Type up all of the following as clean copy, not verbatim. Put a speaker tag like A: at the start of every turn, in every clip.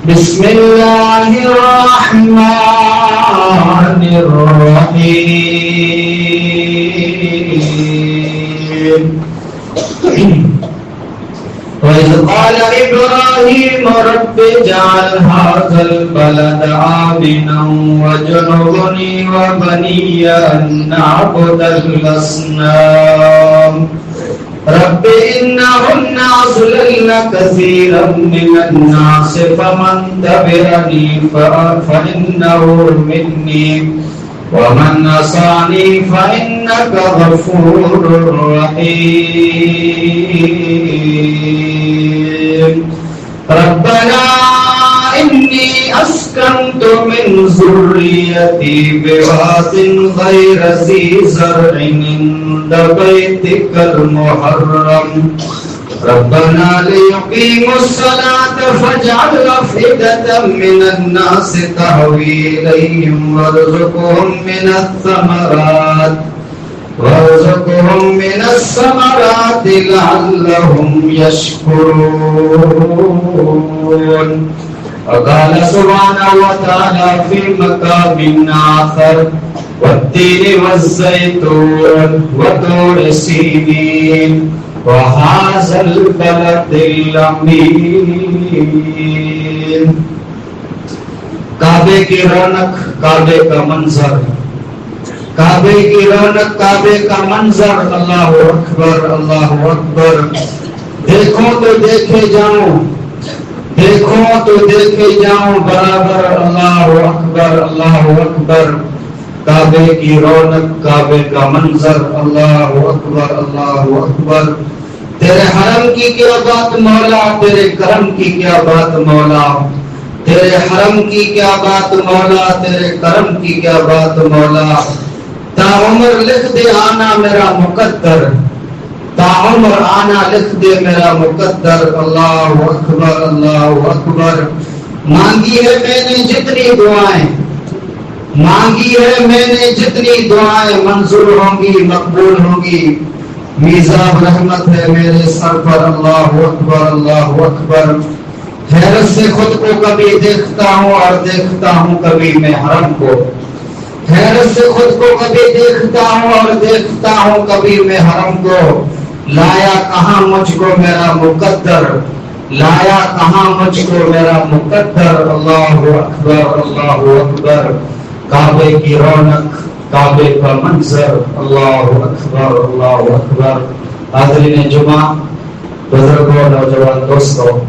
A: بسم اللہ الرحمن الرحیم وَإِذْ قَالَ إِبْرَاهِيمُ رَبِّ اجْعَلْ هَٰذَا الْبَلَدَ آمِنًا وَاجْنُبْنِي وَبَنِيَّ أَن نَّعْبُدَ الْأَصْنَامَ رب إنهن أضللن كثيرا من الناس فمن تبعني فإنه مني ومن عصاني فإنك غفور رحيم ربنا إني أسكنت من ذريتي بواد غير ذي زرع عند بيتك المحرم ربنا ليقيموا الصلاة فاجعل أفئدة من الناس تهوي إليهم وارزقهم من الثمرات لعلهم يشكرون وقال سبحانه وتعالى في مقام آخر والتين والزيتون وطور سينين وهذا البلد الأمين کعبے کی رونق کعبے کا منظر کعبے کی رونق کعبے کا منظر اللہ اکبر اللہ اکبر دیکھو تو دیکھے جاؤں دیکھو تو دیکھے جاؤں برابر اللہ اکبر کعبے کی رونق کعبے کا منظر اللہ اکبر تیرے حرم کی کیا بات مولا تیرے کرم کی کیا بات مولا تیرے حرم کی کیا بات مولا تیرے کرم کی کیا بات مولا تا عمر لکھ دے آنا میرا مقدر تا عمر آنا لکھ دے میرا مقدر اللہ اکبر مانگی ہے میں نے جتنی دعائیں مانگی ہے میں نے جتنی دعائیں منظور ہوں گی مقبول ہوں گی میزاب رحمت ہے میرے سر پر اللہ اکبر حیرت سے خود کو کبھی دیکھتا ہوں اور دیکھتا ہوں کبھی میں حرم کو حیرت سے خود کو کبھی دیکھتا ہوں اور دیکھتا ہوں کبھی میں حرم کو لایا کہاں مجھ کو میرا مقدر لایا کہاں مجھ کو میرا مقدر اللہ اکبر کعبے کی رونق کعبے کا منظر اللہ اکبر حاضرین جمعہ بزرگوں نوجوان دوستوں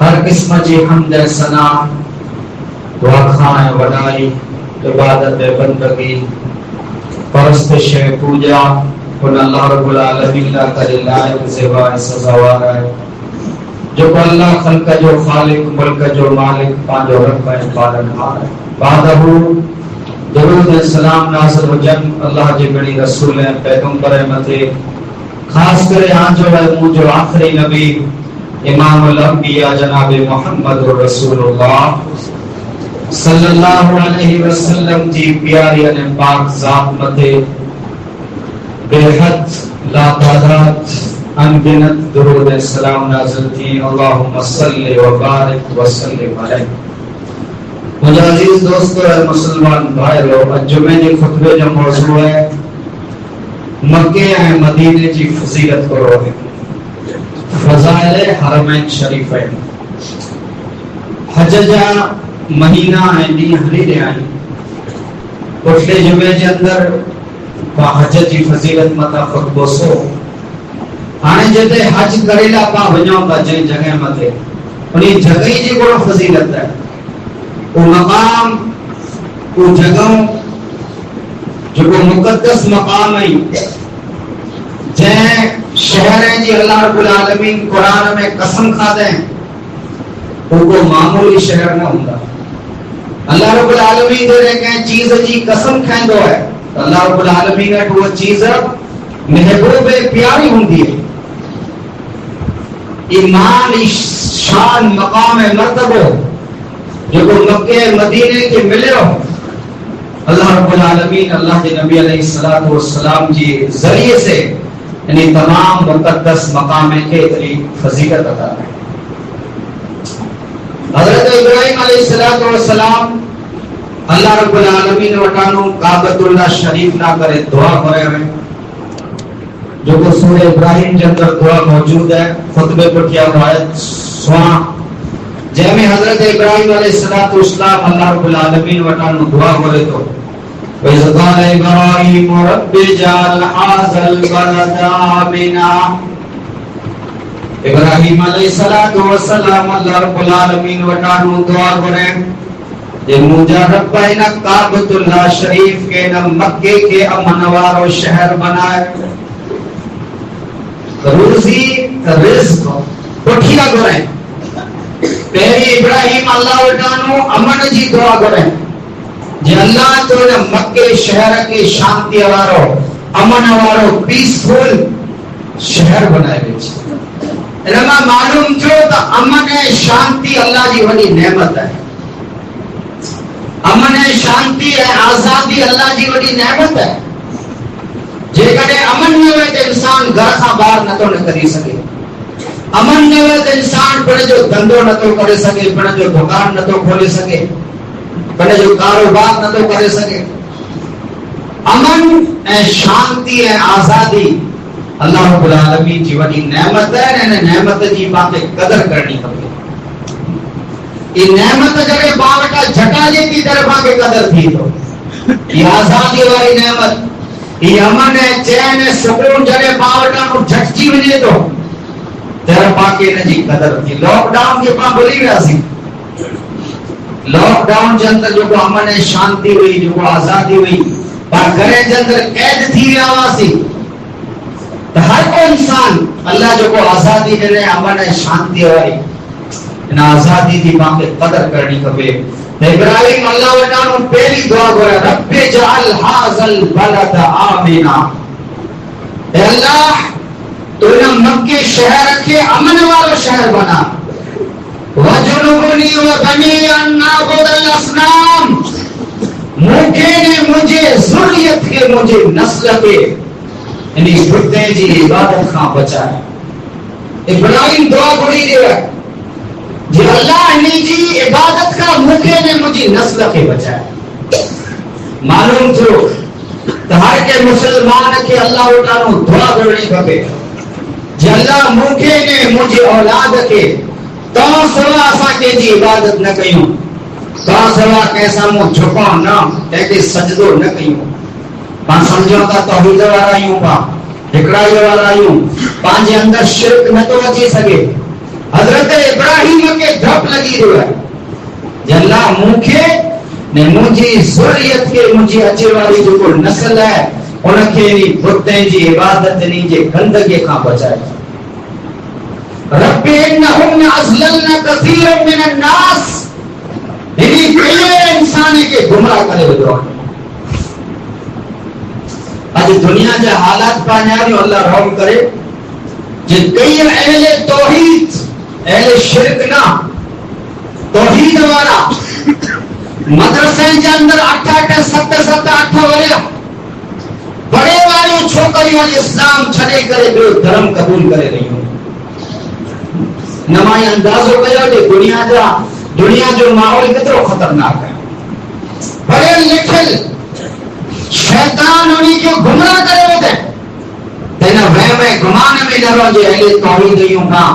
A: ہر قسم جی حمد ثنا دعاخان وڈائی عبادت بندگی پرستش پوجا ان اللہ رب العالمین لا کرے لائق سوائے سزاوار ہے جو اللہ خلق جو خالق ملک جو مالک پانچو رب ہے پالنہار ہے بعدہ درود السلام ناصر و جن اللہ جی بڑی رسول ہیں پیغمبر متے خاص کرے ہاں جو ہے مجھو آخری نبی امام الانبیاء جناب محمد رسول اللہ صلی اللہ علیہ وسلم جی پیاری ان پاک ذات متے بے حد لا تعداد انگنت درود السلام نازل تھی اللہم صلی و بارک وسلم علیہ مجھے عزیز دوستو اے مسلمان بھائی لوگ جمعے خطبے جو موضوع ہے مکہ ہے مدینے کی فضیلت کرو ہے فضائل حرمین شریفین حج جا مہینہ ہے دی حلیلے آئی پچھلے جمعے کے اندر با حج کی فضیلت متا خطبو سو آنے جتے حج کریلا پا ونیوں تا جن جگہ متے انہیں جگہی جی کو فضیلت ہے وہ مقام وہ جگہ جو کو مقدس مقام ہے جن شہر ہیں جی اللہ رب العالمین قرآن میں قسم کھا دیں وہ کو معمولی شہر نہ ہوتا اللہ رب العالمین دے رہے کہ چیز جی قسم کھائیں دو ہے اللہ رب العالمین ہے کہ وہ چیز محبوب پیاری ہوندی ہے ایمان شان مقام مرتبہ جو کو مکہ مدینے کے ملے ہو اللہ رب العالمین اللہ کے نبی علیہ السلام کی ذریعے سے یعنی تمام مقدس مقام کے اتنی فضیلت عطا ہے علیہ الصلوۃ والسلام اللہ رب العالمین وٹانو کعبۃ اللہ شریف نہ کرے دعا کرے ہوئے جو کو سورہ ابراہیم کے اندر دعا موجود ہے خطبے پر کیا روایت سواں جے میں حضرت ابراہیم علیہ الصلوۃ والسلام اللہ رب العالمین وٹانو دعا کرے تو وَإِذْ قَالَ إِبْرَاهِيمُ رَبِّ اجْعَلْ هَٰذَا الْبَلَدَ آمِنًا ابراہیم علیہ السلام اللہ رب العالمین وٹانو دعا کرے کہ مجھے رب نہ کعبۃ اللہ شریف کے نہ مکے کے امن وارو شہر بنائے روزی رزق پٹھیا کریں پہلی ابراہیم اللہ وٹانو امن جی دعا کریں جی اللہ تو نہ مکے شہر کے شانتی وارو امن وارو پیسفل شہر بنائے وچ انما معلوم جو تا امن شانتی اللہ جی وڈی نعمت ہے امن شانتی ہے آزادی اللہ جی وڈی نعمت ہے جے کدے امن نہ ہوئے تے انسان گھر سے باہر نہ تو نہ کری سکے امن نہ ہوئے تے انسان پڑے جو دھندو نہ تو کرے سکے پڑے جو دکان نہ تو کھولے سکے پڑے جو کاروبار نہ تو کرے سکے امن شانتی ہے آزادی اللہ رب العالمین جی وڈی نعمت ہے نے نعمت جی بات قدر کرنی پڑے یہ نعمت جڑے باوٹا جھٹا جی کی طرف کے قدر تھی تو یہ آزادی والی نعمت یہ امن ہے چین ہے سکون جڑے باوٹا کو جھٹکی وجے تو تیرا پاکے نے جی قدر تھی لاک ڈاؤن کے پاں بولی گیا سی لاک ڈاؤن کے اندر جو کو امن ہے شانتی ہوئی جو کو آزادی ہوئی پر گھرے کے اندر قید تھی رہا سی تو ہر کو انسان اللہ جو کو آزادی دے رہے امن ہے شانتی والی ان آزادی دی ماں کے قدر کرنی کبھے ابراہیم اللہ وٹانو پہلی دعا کرے رب اجعل هذا البلد آمنا اے اللہ تو نے مکے شہر رکھے امن والا شہر بنا وجنبنی وبنی ان نعبد الاصنام مجھے نے مجھے ذریت کے مجھے نسل کے یعنی بتیں جی عبادت کا بچائے ابراہیم دعا پڑھی دے رہا جی اللہ نے جی عبادت کا مکے نے مجھے نسل کے بچائے معلوم تھو ہر کے مسلمان کے اللہ اٹھانو دعا کرنی کبے جی اللہ مکے نے مجھے اولاد کے تو سوا اسا کے جی عبادت نہ کیوں تو سوا کیسا مو جھکا نہ کہ سجدو نہ کیوں پان سمجھو کا توحید والا یوں پا ہکڑائی والا یوں پانچے اندر شرک نہ تو اچھی سکے حضرت ابراہیم کے دھپ لگی رہا ہے جی اللہ مکھے نے مجھے ذریت کے مجھے اچھے والی جو کو نسل ہے انکھے نی بھتیں جی عبادت نی جے گندگی کھا بچائے رب انہم ازللنا کثیر من الناس یعنی کئی انسانی کے گمراہ کرے ہوئے آج دنیا جا حالات پانیاری اللہ رحم کرے جی کئی اہل توحید اہل شرک نہ توحید والا مدرسے کے اندر 8 وریا بڑے والی چھوکری والی اسلام چھڑے کرے جو دھرم قبول کرے رہی ہوں نمائی انداز ہو گیا کہ دنیا جو ماحول کتنا خطرناک ہے بڑے لکھل شیطان انہی کو گمراہ کرے ہوتے تینا میں گمان میں نہ رہا جو اہل توحید یوں کا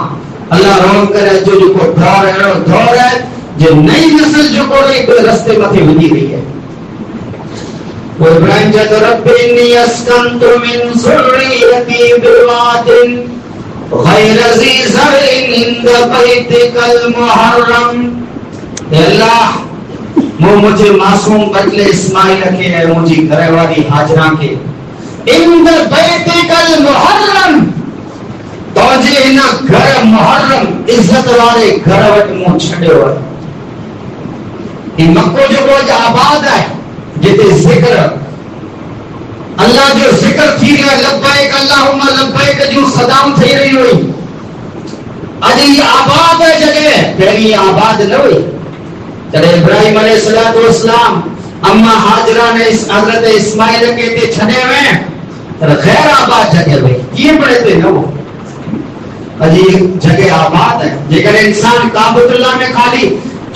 A: اللہ رحم کرے جو کو دور ہے جو نئی نسل جو کو ایک رستے متھے وجی رہی ہے وہ ابراہیم جا رب انی اسکنت من ذریتی بواد غیر ذی زرع عند بیتک المحرم اے اللہ مجھے معصوم بچے اسماعیل کے ہے مجھے گھر والی ہاجرہ کے عند بیتک المحرم تو جی نہ گھر محرم عزت والے گھر وٹ منہ چھڑے ہوئے یہ مکو جو کو آباد ہے جتے ذکر اللہ جو ذکر تھی رہا لبیک اللہم لبیک جو صدام تھی رہی ہوئی آج یہ آباد ہے جگہ پہلی آباد نہ ہوئی جب ابراہیم علیہ السلام اما حاجرہ نے حضرت اسماعیل کے تے چھنے ہوئے غیر آباد جگہ ہوئی یہ بڑے تھے نہ وہ جگہ آباد ہے جگر انسان کعبۃ اللہ میں خالی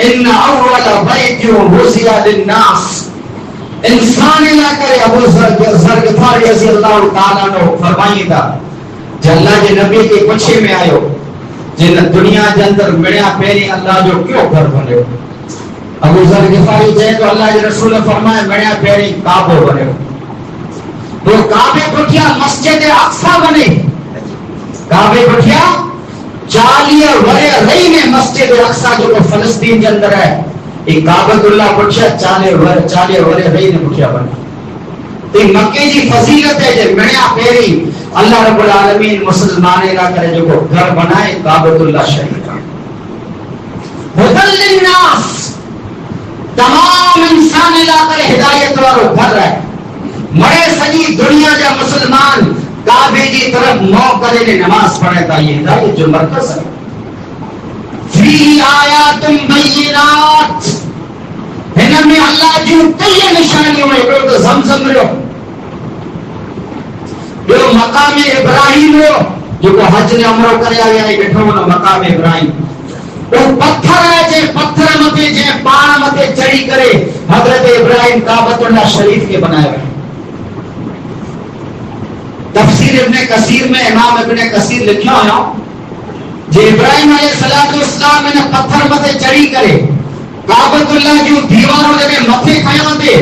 A: ان اول بیت وضع للناس انسان نہ کرے ابو ذر غفاری رضی اللہ تعالیٰ عنہ فرمائیں تا جو اللہ کے نبی کے پچھے میں آئے ہو جن دنیا کے اندر مڑیا پہری اللہ جو کیوں گھر بنے ہو ابو ذر غفاری جائے تو اللہ کے رسول نے فرمایا مڑیا پہری کعبہ بنے ہو تو کعبے بٹھیا مسجد اقصی بنے کعبے بٹھیا 40 ورے رہی میں مسجد اقصی جو فلسطین کے اندر ہے ایک کعبۃ اللہ بٹھیا 40 ورے رہی نے بٹھیا بنے تو مکے کی فضیلت ہے جو مڑیا پہری اللہ رب العالمین مسلمانے کا کرے جو کو گھر بنائے کعبۃ اللہ شریف ہدل للناس تمام انسان علاقے ہدایت والو گھر ہے مرے سجی دنیا جا مسلمان کعبے کی طرف منہ کرے نے نماز پڑھے تا یہ ہدایت جو مرکز ہے فی آیات بینات ان میں اللہ جو کئی نشانیوں میں تو زمزم لو جو مقام ابراہیم ہو جو کو حج نے عمرہ کرے آیا ہے بیٹھو نا مقام ابراہیم وہ پتھر ہے جے پتھر متے جے پان متے چڑھی کرے حضرت ابراہیم کعبۃ اللہ شریف کے بنائے ہوئے تفسیر ابن کثیر میں امام ابن کثیر لکھا ہوا جے ابراہیم علیہ السلام نے پتھر متے چڑھی کرے کعبۃ اللہ جو دیواروں دے متھے کھایا دے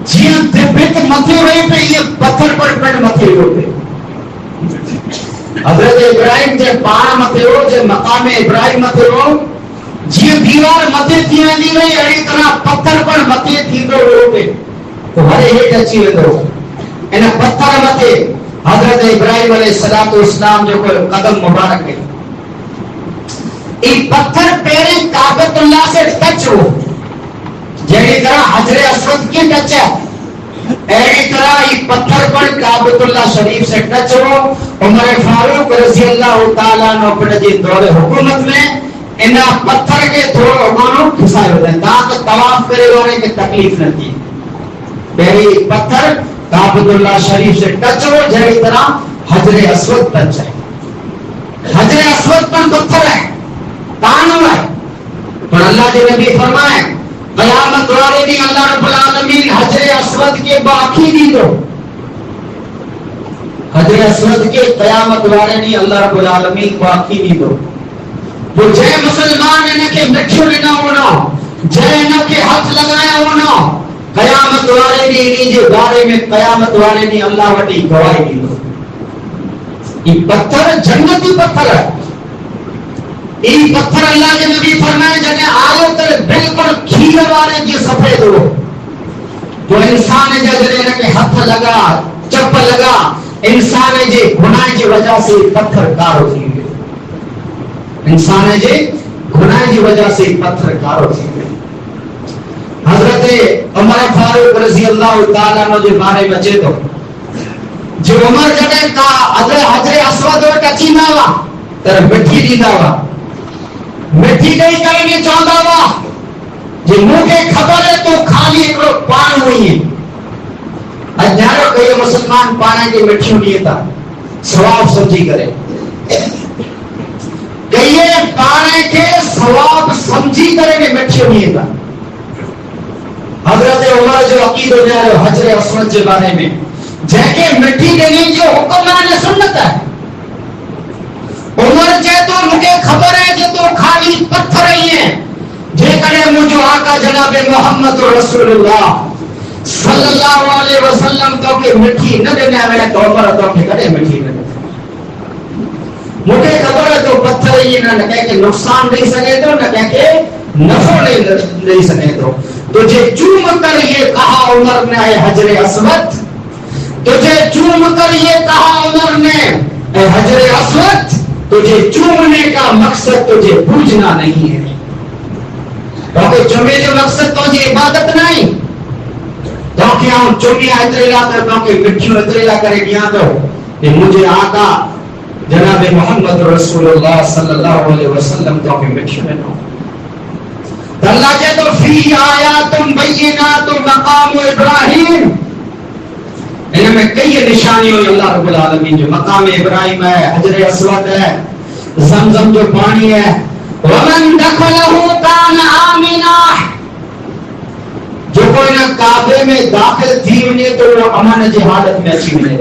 A: جی دبت متھے ہوئے پہ یہ پتھر پر پڑ متھے ہوئے حضرت ابراہیم جے پان متھے ہو جے مقام ابراہیم متھے ہو جی دیوار متھے تھیا دی وئی اڑی طرح پتھر پر متھے تھیندو ہوے تو ہر ہیٹ اچھی ویندو ان پتھر متھے حضرت ابراہیم علیہ السلام جو قدم مبارک ہے ایک پتھر پیرے کعبۃ اللہ سے ٹچ ہو جیڑی طرح حجر اسود کی ٹچ ہے ایسی طرح ایک پتھر پر کعبۃ اللہ شریف سے ٹچ ہو عمر فاروق رضی اللہ تعالیٰ عنہ اپنے جی دور حکومت میں انہا پتھر کے تھوڑے اگانوں کھسائے ہوتے ہیں تاکہ طواف کرے ہونے کی تکلیف نہ تھی پہلی پتھر کعبۃ اللہ شریف سے ٹچ ہو جیڑی طرح حجر اسود ٹچ ہے حجر اسود پر پتھر ہے تانو ہے پر اللہ کے نبی فرمائے قیامت والے بھی اللہ رب العالمین حجر اسود کے باقی دی دو حجر اسود کے قیامت والے نہیں اللہ رب العالمین باقی دی دو تو جے مسلمان انہیں کے مٹھو لینا ہونا جے انہیں کے ہاتھ لگایا ہونا قیامت والے نہیں انہیں جو بارے میں قیامت والے نہیں اللہ وٹی گواہی دی دو یہ پتھر جنتی پتھر ہے یہ پتھر اللہ کے نبی فرمائے جنہیں آیو تر بالکل کھیر والے کی سفید ہو تو انسان جنہیں کے ہاتھ لگا چپ لگا انسان جے گناہ کی وجہ سے پتھر کار ہو گئے انسان جے گناہ کی وجہ سے پتھر کار ہو گئے حضرت عمر فاروق رضی اللہ تعالیٰ عنہ جو بارے بچے تو جو عمر جنہیں کا حجر اسود اور کچی نہ ہوا تر مٹھی دیتا ہوا مٹھی نہیں کرنے چاہتا ہوا جو مجھے خبر ہے تو خالی ایک لوگ پان ہوئی ہے اجنارو کئی مسلمان پانے کی مٹھیوں نہیں تھا ثواب سمجھی کرے کئی پانے کے ثواب سمجھی کرے کہ مٹھیوں نہیں تھا حضرت عمر جو عقید ہو جائے حجر اسود کے بارے میں جہاں کے مٹھی دینے جو حکمران سنت ہے عمر جے تو مجھے خبر ہے کہ تو خالی پتھر ہی ہیں جے کرے مجھو آقا جناب محمد رسول اللہ صلی اللہ علیہ وسلم تو کہ مٹھی نہ دینے میں تو عمر تو کہ کرے مٹھی نہ دینے مجھے خبر ہے تو پتھر ہی نہ کہہ کے نقصان نہیں سکے تو نہ کہہ کے نفع نہیں سکے تو تجھے چوم کر یہ کہا عمر نے اے حجر اسود تجھے چوم کر یہ کہا عمر نے اے حجر اسود تجھے چومنے کا مقصد تجھے پوجنا نہیں ہے کیونکہ چومے جو مقصد تجھے عبادت نہیں کیونکہ ہم چومیا اتریلا کر کیونکہ مٹھیوں اتریلا کرے گیا تو کہ مجھے آقا جناب محمد رسول اللہ صلی اللہ علیہ وسلم تو کہ مٹھیوں میں نہ اللہ کے تو فی آیات بینات مقام ابراہیم ان میں کئی نشانیوں اللہ رب العالمین جو مقام ابراہیم ہے حجر اسود ہے زمزم جو پانی ہے ومن دخلہ کان آمنا، جو کوئی نہ کعبے میں داخل تھی ونے تو وہ امن جی حالت میں اچھی ونے.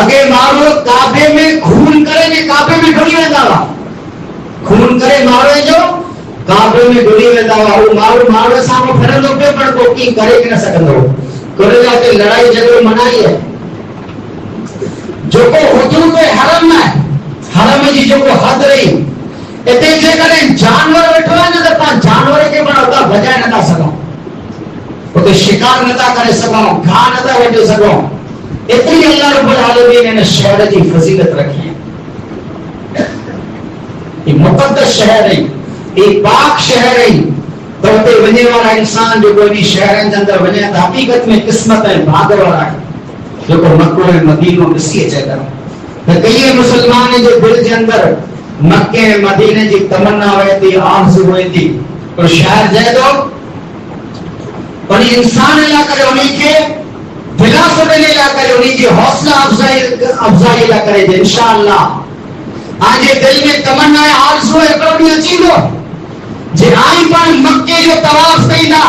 A: اگے مارو کعبے میں خون کرے نے کعبے میں ڈھڑی ویندا وا، خون کرے مارو جو کعبے میں ڈھڑی ویندا وا، وہ مارو سامو پھرندو پہ پر کو کی کرے کہ نہ سکندو. کرے جا کے لڑائی جھگڑو منائی ہے. جو کو حدود حرم ہے، حرم جی جو کو حد رہی اتنے جے کریں جانور بیٹھو ہے نہ تو جانور کے بڑا ہوتا بجائے نہ تا سکوں، وہ شکار نہ تا کرے سکوں، گھا نہ تا وٹے سکوں. اتنی اللہ رب العالمین نے شہر کی فضیلت رکھی ہے. یہ مقدس شہر ہے، یہ پاک شہر ہے. تو تے ونے والا انسان جو کوئی شہر کے اندر ونے تو حقیقت میں قسمت ہے بھاگ والا ہے جو کو مکہ مدینہ مسیح چاہتا ہے. تو کئی مسلمان جو دل کے اندر مکہ مدینے کی تمنا ہوئی تھی، آرزو ہوئی تھی اور شہر جائے تو اور انسان اللہ کرے انہیں کے دلا سے دینے لا کرے انہیں کی حوصلہ افزائی لا کرے جے انشاءاللہ. آج دل میں تمنا ہے آرزو ہے کبھی اچیلو جے آئی پر مکے جو طواف کینا،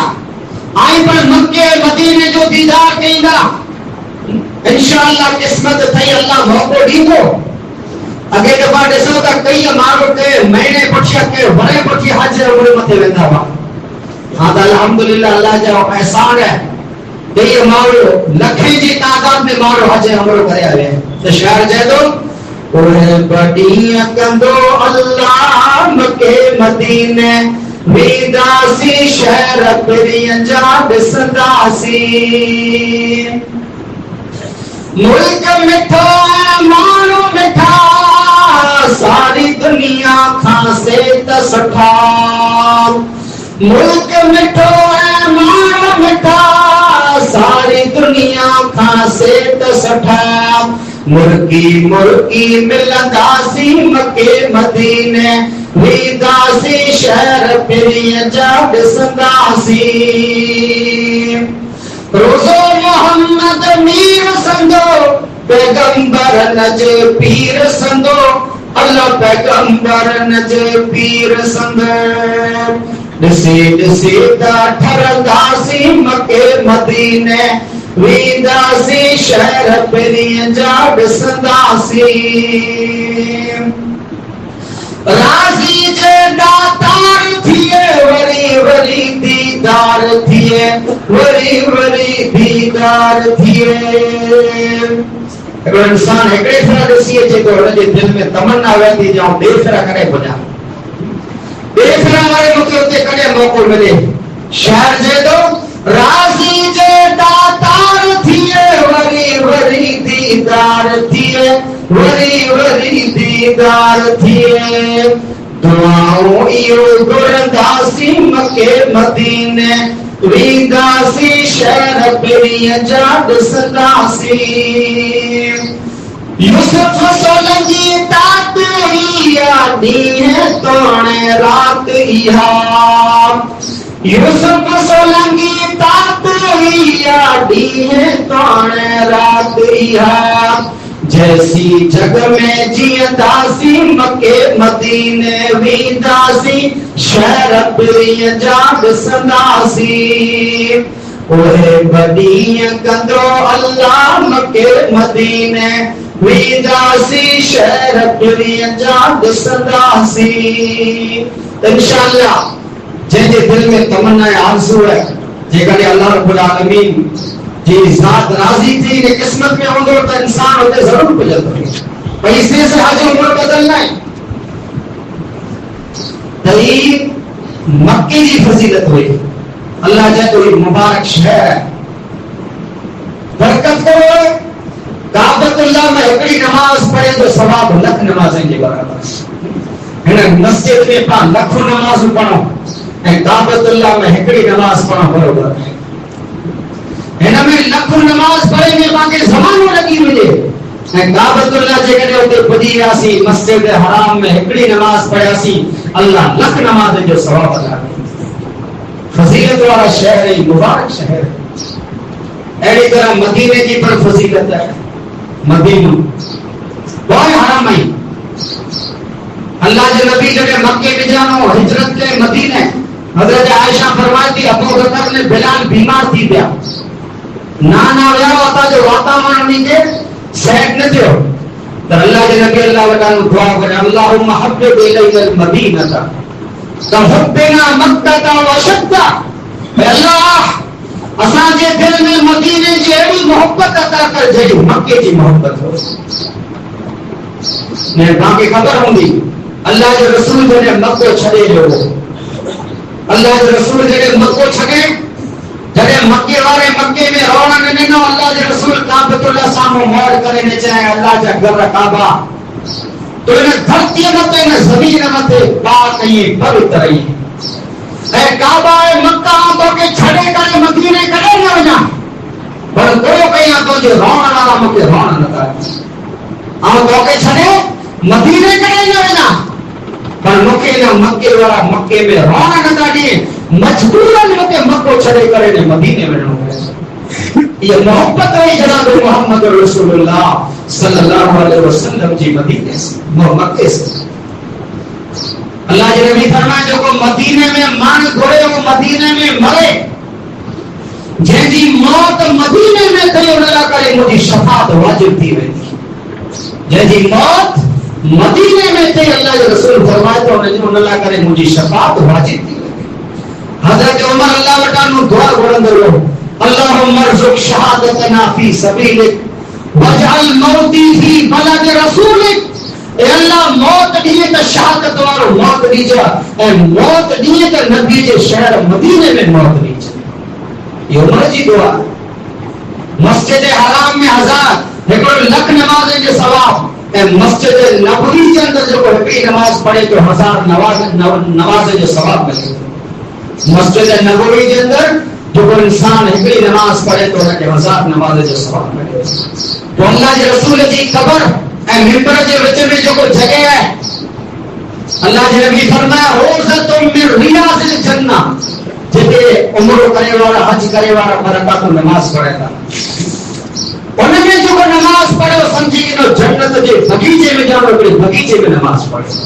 A: آئی پر مکے مدینے جو دیدار کینا، انشاءاللہ قسمت تھئی اللہ موقع دیو. اگے دفعہ ڈسو تا کئی مارو کے مہینے پچھیا کے بڑے پچھی حج عمرے متے ویندا وا. ہاں الحمدللہ اللہ جو احسان ہے کہ یہ مارو لکھیں جی تعداد میں مارو حج عمرے کرے آئے. تو شہر جے دو اوہ بڑی کندو اللہ مکے مدینے ویداسی شہر پری جا دسنداسی. ملک مٹھا مانو مٹھا ساری دنیا کھانسے تسٹھا. ملک مٹھو ہے مانو مٹھا ساری دنیا کھانسے تسٹھا. مرکی مرکی ملنداسی مکے مدینے ویداسی شہر پری جا دسنداسی. روزو محمد میر سندو پیغمبر نج پیر سندو اللہ پیغمبر نج پیر سندو. دسی دسی دا ٹھرداسی مکے مدینے ویداسی شہر پری جا دسنداسی. راضی جے داتار تھیے وری وری دیدار تھیے وری وری دیدار تھیے. اگر انسان ایکڑے طرح دسیے چھے تو انہوں نے دل میں تمنا ویتی جاؤں بے طرح کرے بجا بے طرح ہمارے مکیوتے کرے موقع ملے. شہر جے دو راضی جے داتار تھیے وری وری دیدار تھیے وری وری دیدار تھیے. دعاؤں ایو گرنداسی مکے مدینے ویداسی شہر پری جا دسنداسی. یوسف سولنگی تات ہی یادی ہے توڑے رات ایہا. یوسف سولنگی تات ہی یادی ہے توڑے رات ایہا. جیسی جگ میں جینداسی مکے مدینے ویداسی شہر پری جا دسنداسی. اوہ بڑی کندو اللہ مکے مدینے ویداسی شہر پری جا دسنداسی. انشاءاللہ جن کے دل میں تمنا آرزو ہے جے کرے اللہ رب العالمین جی ذات راضی تھی کہ قسمت میں ہوندو تو انسان ہوتے ضرور پجلتا ہے. پیسے سے حج عمر بدلنا ہے. تئی مکے کی فضیلت ہوئی اللہ جائے تو مبارک شہر ہے. برکت کرو کعبۃ اللہ میں ایکڑی نماز پڑھے تو ثواب لکھ نمازیں کے برابر ہے. مسجد میں پا لکھوں نماز پڑھو کعبۃ اللہ میں ایکڑی نماز پڑھو برابر ہے. اینا میں لکھوں نماز پڑھے میں باقی زمانوں لگی ملے. کعبۃ اللہ جے کرے ہوتے پڑھی آسی مسجد حرام میں ایکڑی نماز پڑھا سی اللہ لکھ نماز جو ثواب ادا کرے. فضیلت والا شہر ہے، مبارک شہر ہے. ایڑی طرح مدینے کی پر فضیلت ہے. مدینہ بہت حرام ہے. اللہ کے نبی جب مکے میں جانو ہجرت کے مدینے حضرت عائشہ فرماتی ابو بکر نے بلال بیمار تھی پیا نانا ویا ہوتا جو واتاورن نیچے سیٹ نہ تھو تو اللہ کے نبی اللہ تعالی دعا کرے اللهم حبب الینا المدینہ کحبنا مکہ وشد اے اللہ اساں جے دل میں مدینے جی اہڑی محبت عطا کر جڑی مکے جی محبت ہو نے باقی خبر ہوندی اللہ کے رسول جڑے مکہ چھڑے جو اللہ کے رسول جڑے مکہ چھڑے جڑے مکے والے مکے میں رونا نے نو اللہ کے رسول کعبۃ اللہ سامنے موڑ کرے نے چاہے اللہ کا گھر کعبہ تو نے دھرتی متے نے زمین متے پاک ہی پوتر ہی اے کعبہ مکہ تو کے چھڑے کرے مدینے کرے نہ ونا پر تو کہیں تو جو رونا والا مکے رونا نہ کرے تو کے چھڑے مدینے کرے نہ ونا پر مکے نہ مکے والا مکے میں رونا نہ کاٹے مجبوراً مکے مکو چھڑے کرے نے مدینے میں نہ یہ محبت ہے جناب محمد رسول اللہ صلی اللہ علیہ وسلم جی مدینے سے مکے سے اللہ جی نبی فرمائے جو کو مدینے میں مان گھوڑے وہ مدینے میں مرے جن جی موت مدینے میں تھے اللہ کرے مجھے شفاعت واجب تھی رہی جن جی موت مدینے میں تھے اللہ کے رسول فرمائے تو اللہ کرے مجھے شفاعت واجب تھی حضرت عمر اللہ وٹانو دعا گھڑند رہو اللہم ارزق شہادتنا فی سبیلک وجعل موتی فی بلد رسولک اے اللہ موت دیئے تا شہادت وارو موت دیجا اے موت دیئے تا نبی جے شہر مدینے میں موت دیجا یہ عمر جی دعا مسجد حرام میں ہزار ایک لکھ نمازیں جو ثواب اے مسجد نبوی کے اندر جو کوئی نماز پڑھے تو ہزار نمازیں جو ثواب ملے مسجد نبوی کے اندر جو کوئی انسان ایک نماز پڑھے تو انہیں ہزار نمازیں جو ثواب ملے تو اللہ کے رسول کی قبر اے ممبر کے وچ میں جو کوئی جگہ ہے اللہ کے نبی فرمایا روزۃ من ریاض الجنہ جتے عمر کرے والا حج کرے والا برکات نماز پڑھے گا انہیں میں جو نماز پڑھے وہ سمجھی کہ جنت کے بغیچے میں جانا کوئی بغیچے میں نماز پڑھے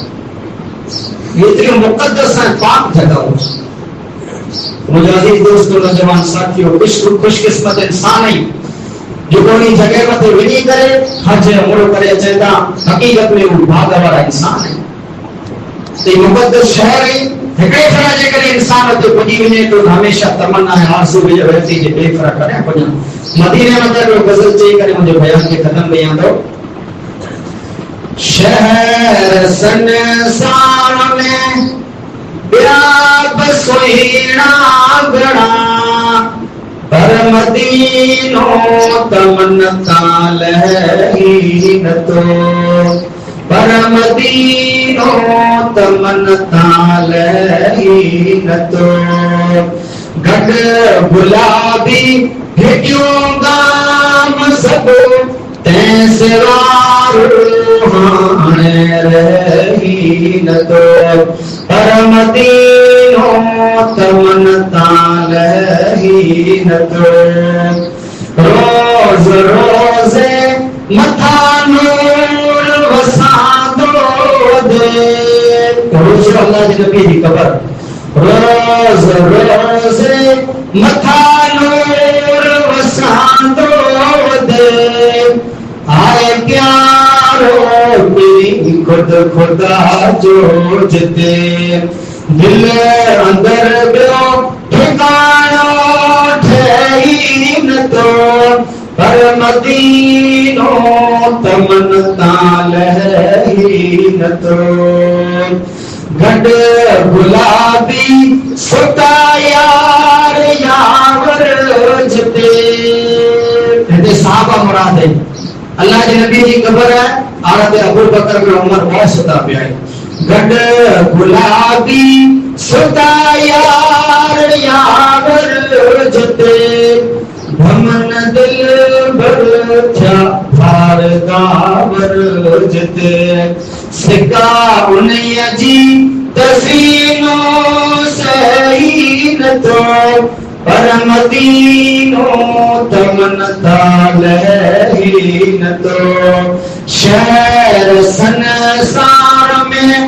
A: یہ اتنی مقدس ہے پاک جگہ ہو مجھے عزیز دوستوں نوجوان ساتھیوں خوش قسمت انسان ہے جو کوئی جگہ مت ونی کرے حج عمر کرے چاہتا حقیقت میں وہ بھاگا والا انسان ہے یہ مقدس شہر ہے ہکڑے کھڑا جے کرے انسان تے پجی ونے تو ہمیشہ تمنا ہے آرزو بھی رہتی جے بے فرق کرے پجا مدینے مطلب وہ غزل چے کرے مجھے بیان کے ختم بیان دو شہر سنسار میں بیاب سوہینا گڑا پر مدینوں تمنتا لہین تو پر مدینوں تمنتا لہین تو گھٹ گلابی بھیٹیوں گام سب تیسرار روحانے رہین تو پر مدینوں تمنتا لہین تو روز روز متھا نور وسان دو دے روز اللہ جی نبی دی قبر روز روز متھا نور وسان دو دے آئے پیارو تیری خود خدا جو جتے دل اندر بیو ٹھکانا ٹھہین تو پر مدینوں تمنتا لہین تو گھٹ گلابی ستا یار یاور جتے کہتے صحابہ مراد ہے اللہ کے نبی کی قبر ہے حضرت ابو بکر بن عمر بہت ستا پہ آئے گھٹ گلابی ستا یار یاور جتے بھمن دل بھر چھار داور جتے سکا انہیں جی تسینوں سہین تو پر مدینوں تمنتا لہین تو شہر سنسار میں